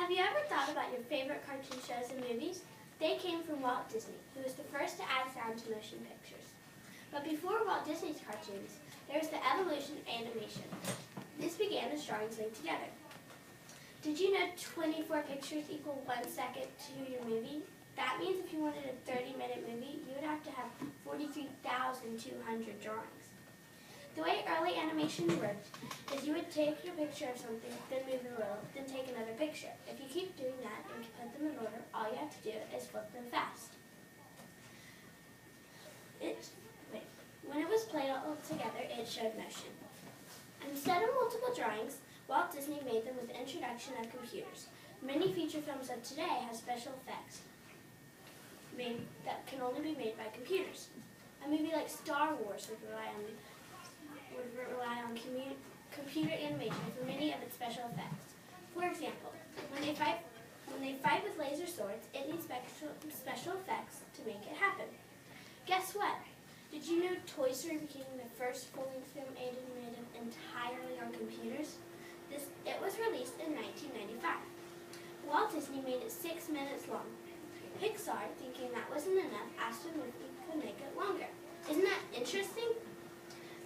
Have you ever thought about your favorite cartoon shows and movies? They came from Walt Disney, who was the first to add sound to motion pictures. But before Walt Disney's cartoons, there was the evolution of animation. This began as drawings linked together. Did you know 24 pictures equal 1 second to your movie? That means if you wanted a 30-minute movie, you would have to have 43,200 drawings. The way early animation worked is you would take your picture of something, then move it a little, then take another picture. If you keep doing that and put them in order, all you have to do is flip them fast. When it was played all together, it showed motion. Instead of multiple drawings, Walt Disney made them with the introduction of computers. Many feature films of today have special effects that can only be made by computers. A movie like Star Wars would rely on computer animation for many of its special effects. For example, when they fight with laser swords, it needs special effects to make it happen. Guess what? Did you know Toy Story became the first full-length film animated entirely on computers? It was released in 1995. Walt Disney made it 6 minutes long. Pixar, thinking that wasn't enough, asked him if he could make it longer. Isn't that interesting?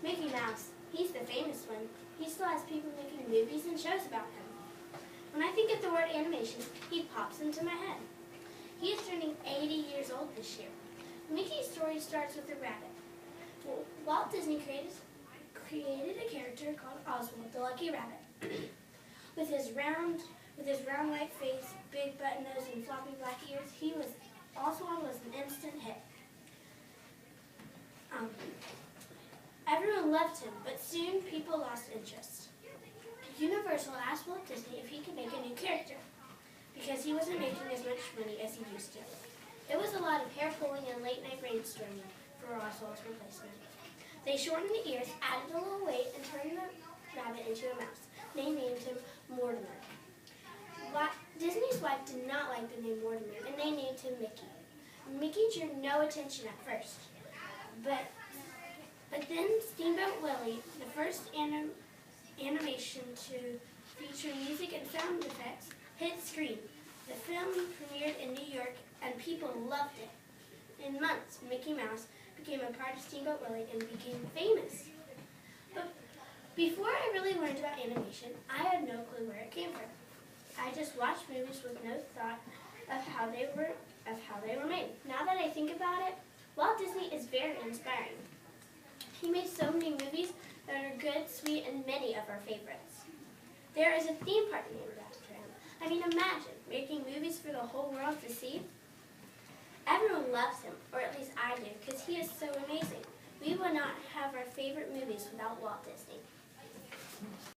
Mickey Mouse, he's the famous one. He still has people making movies and shows about him. When I think of the word animation, he pops into my head. He is turning 80 years old this year. Mickey's story starts with a rabbit. Walt Disney created a character called Oswald, the Lucky Rabbit. with his round white face, big button nose, and floppy black ears, Oswald was an instant hit. Everyone loved him, but soon people lost interest. Universal asked Walt Disney if he could make a new character, because he wasn't making as much money as he used to. It was a lot of hair pulling and late-night brainstorming for Oswald's replacement. They shortened the ears, added a little weight, and turned the rabbit into a mouse. They named him Mortimer. Disney's wife did not like the name Mortimer, and they named him Mickey. Mickey drew no attention at first, but then Steamboat Willie, the first animation to feature music and sound effects, hit screen. The film premiered in New York, and people loved it. In months, Mickey Mouse became a part of Steamboat Willie and became famous. But before I really learned about animation, I had no clue where it came from. I just watched movies with no thought of how they were made. Now that I think about it, Walt Disney is very inspiring. He made so many movies that are good, sweet, and many of our favorites. There is a theme park named after him. I mean, imagine making movies for the whole world to see. Everyone loves him, or at least I do, because he is so amazing. We would not have our favorite movies without Walt Disney.